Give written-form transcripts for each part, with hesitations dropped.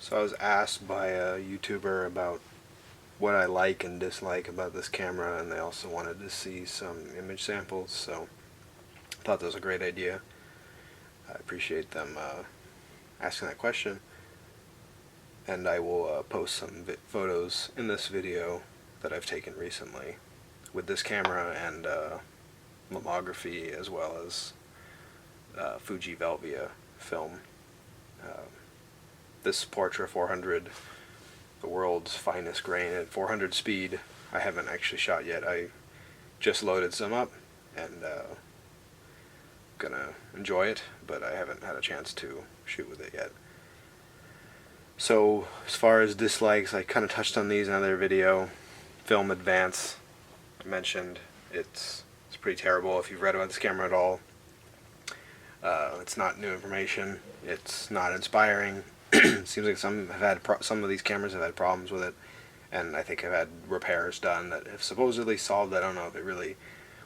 So I was asked by a YouTuber about what I like and dislike about this camera, and they also wanted to see some image samples, so I thought that was a great idea. I appreciate them asking that question, and I will post some photos in this video that I've taken recently with this camera and lomography, as well as Fuji Velvia film. Uh, this Portra 400, the world's finest grain at 400 speed, I haven't actually shot yet. I just loaded some up and gonna enjoy it, but I haven't had a chance to shoot with it yet. So as far as dislikes, I kind of touched on these in another video. Film advance, I mentioned. It's pretty terrible if you've read about this camera at all. It's not new information. It's not inspiring. Seems like some of these cameras have had problems with it, and I think have had repairs done that have supposedly solved. I don't know if it really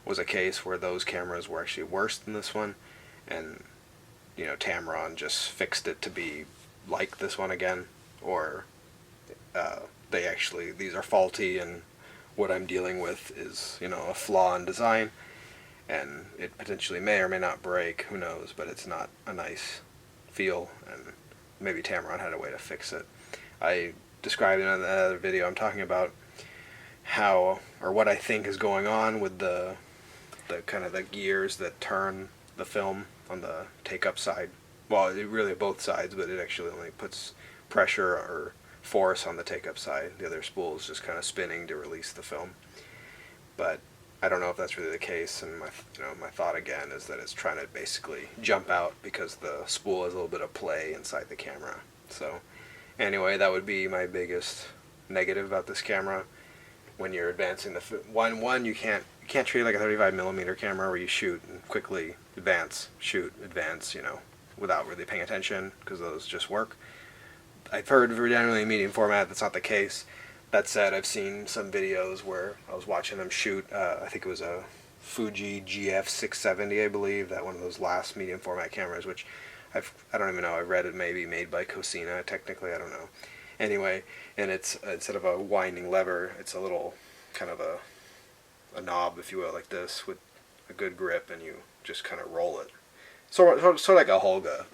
was a case where those cameras were actually worse than this one, and Tamron just fixed it to be like this one again, or these are faulty, and what I'm dealing with is a flaw in design, and it potentially may or may not break. Who knows? But it's not a nice feel, and maybe Tamron had a way to fix it. I described in another video I'm talking about how, or what I think is going on with the kind of the gears that turn the film on the take-up side. Well, it really both sides, but it actually only puts pressure or force on the take-up side. The other spool is just kind of spinning to release the film. But I don't know if that's really the case, and my thought again is that it's trying to basically jump out because the spool has a little bit of play inside the camera. So anyway, that would be my biggest negative about this camera. When you're advancing the one, you can't treat it like a 35mm camera where you shoot and quickly advance, shoot, advance, without really paying attention, because those just work. I've heard for generally medium format that's not the case. That said, I've seen some videos where I was watching them shoot, I think it was a Fuji GF670, I believe, that one of those last medium format cameras, which I don't even know, I've read it maybe made by Cosina, technically, I don't know. Anyway, and it's, instead of a winding lever, it's a little kind of a knob, if you will, like this, with a good grip, and you just kind of roll it. Sort of like a Holga,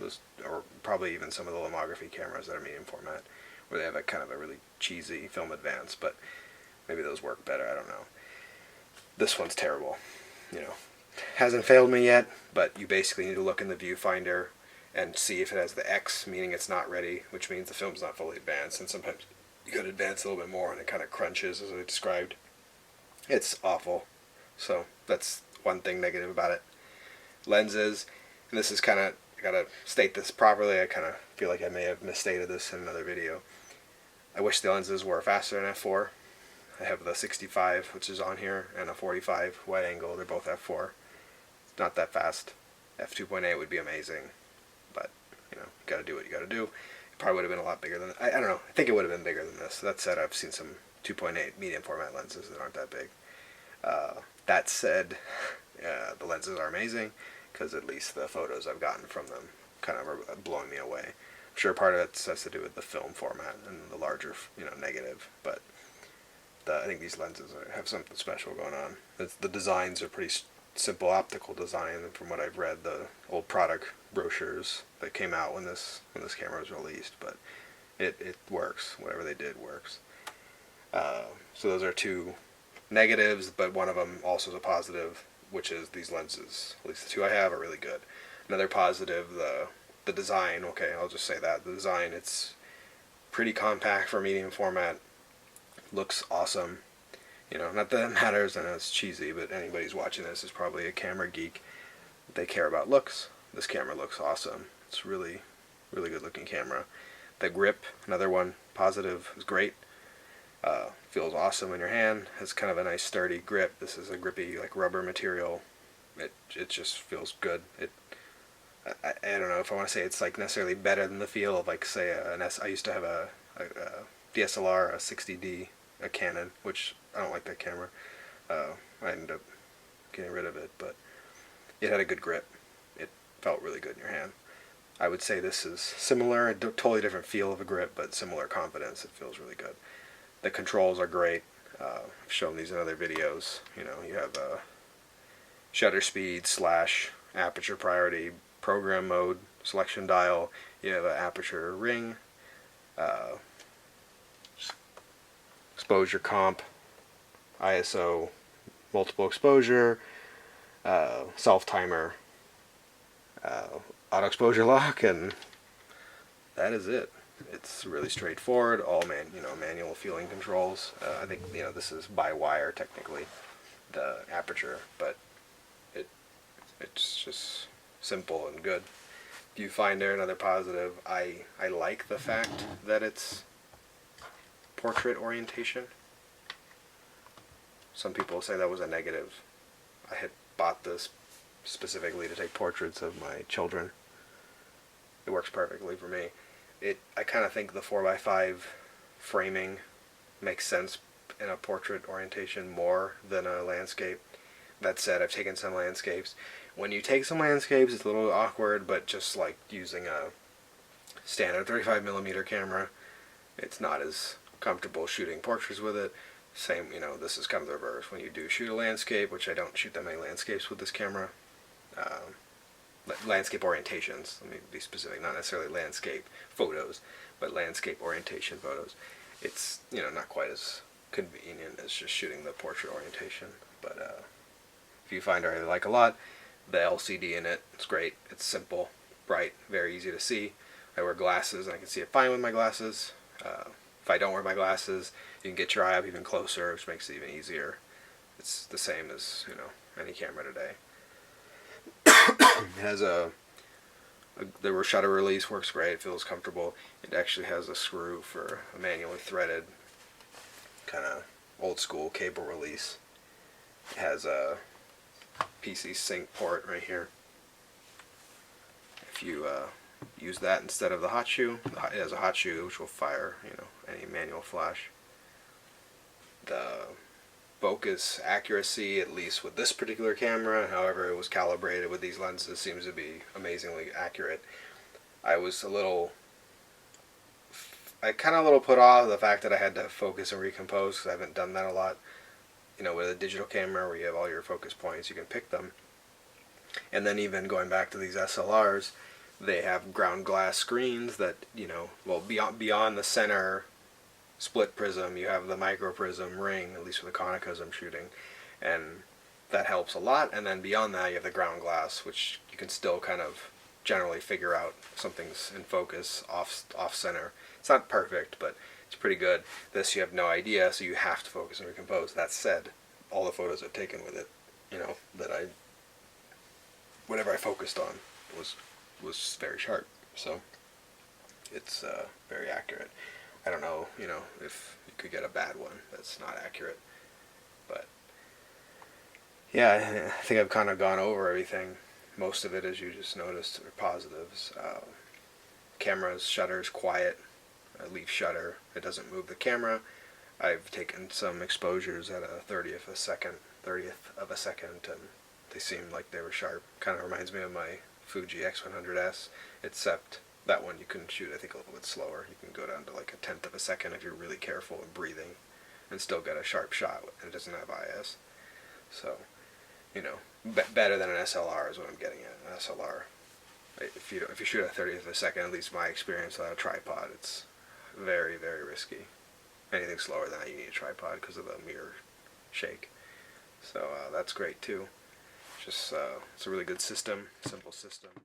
those, or probably even some of the lomography cameras that are medium format, where they have a kind of a really cheesy film advance, but maybe those work better, I don't know. This one's terrible. Hasn't failed me yet, but you basically need to look in the viewfinder and see if it has the X, meaning it's not ready, which means the film's not fully advanced, and sometimes you gotta advance a little bit more and it kind of crunches, as I described. It's awful. So that's one thing negative about it. Lenses, and this is kind of, I gotta state this properly, I kind of feel like I may have misstated this in another video. I wish the lenses were faster than f4. I have the 65, which is on here, and a 45 wide angle. They're both f4. Not that fast. f2.8 would be amazing, but you gotta do what you gotta do. It probably would have been a lot bigger than, I don't know, I think it would have been bigger than this. That said, I've seen some 2.8 medium format lenses that aren't that big. That said, the lenses are amazing, because at least the photos I've gotten from them kind of are blowing me away. I'm sure part of it has to do with the film format and the larger, negative, but I think these lenses have something special going on. The designs are pretty simple optical design, and from what I've read, the old product brochures that came out when this camera was released, but it works. Whatever they did works. So those are two negatives, but one of them also is a positive, which is these lenses, at least the two I have, are really good. Another positive, the design, okay, I'll just say that. The design, it's pretty compact for medium format, looks awesome. Not that it matters, I know it's cheesy, but anybody who's watching this is probably a camera geek. They care about looks. This camera looks awesome. It's really, really good looking camera. The grip, another one, positive, is great. Feels awesome in your hand. Has kind of a nice sturdy grip. This is a grippy, like, rubber material. It just feels good. I don't know if I want to say it's like necessarily better than the feel of, like, say I used to have a DSLR, a 60D, a Canon, which I don't like that camera. I ended up getting rid of it, but it had a good grip. It felt really good in your hand. I would say this is similar, a totally different feel of a grip, but similar confidence. It feels really good. The controls are great. I've shown these in other videos. You know, you have shutter speed / aperture priority, program mode, selection dial. You have an aperture ring, exposure comp, ISO, multiple exposure, self timer, auto exposure lock, and that is it. It's really straightforward. All manual feeling controls. I think this is by wire technically, the aperture, but it's just simple and good. Do you find there another positive? I like the fact that it's portrait orientation. Some people say that was a negative. I had bought this specifically to take portraits of my children. It works perfectly for me. I kind of think the 4x5 framing makes sense in a portrait orientation more than a landscape. That said, I've taken some landscapes. When you take some landscapes, it's a little awkward, but just like using a standard 35mm camera, it's not as comfortable shooting portraits with it. Same, this is kind of the reverse. When you do shoot a landscape, which I don't shoot that many landscapes with this camera, landscape orientations, let me be specific, not necessarily landscape photos, but landscape orientation photos. It's, not quite as convenient as just shooting the portrait orientation, but if you find I really like a lot, the LCD in it, it's great. It's simple, bright, very easy to see. I wear glasses and I can see it fine with my glasses. If I don't wear my glasses, you can get your eye up even closer, which makes it even easier. It's the same as, any camera today. It has the shutter release works great. It feels comfortable. It actually has a screw for a manually threaded kind of old school cable release. It has a PC sync port right here. If you use that instead of the hot shoe, it has a hot shoe which will fire any manual flash. The focus accuracy, at least with this particular camera, however it was calibrated with these lenses, seems to be amazingly accurate. I was kind of a little put off the fact that I had to focus and recompose, because I haven't done that a lot. With a digital camera where you have all your focus points, you can pick them. And then even going back to these SLRs, they have ground glass screens that, beyond the center split prism, you have the micro prism ring, at least for the Konicas I'm shooting, and that helps a lot. And then beyond that, you have the ground glass, which you can still kind of generally figure out something's in focus off center. It's not perfect, but it's pretty good. This you have no idea, so you have to focus and recompose. That said, all the photos I've taken with it, whatever I focused on was very sharp. So it's very accurate. I don't know, if you could get a bad one that's not accurate. But yeah, I think I've kind of gone over everything. Most of it, as you just noticed, are positives. Cameras, shutters, quiet. Leaf shutter. It doesn't move the camera. I've taken some exposures at a 30th of a second, and they seemed like they were sharp. Kind of reminds me of my Fuji X100S, except that one you can shoot, I think, a little bit slower. You can go down to like a 1/10 of a second if you're really careful and breathing, and still get a sharp shot, and it doesn't have IS. So, better than an SLR is what I'm getting at. An SLR, if you shoot at 30th of a second, at least my experience without a tripod, it's very, very risky. Anything slower than that, you need a tripod because of the mirror shake. So that's great too. It's a really good system, simple system.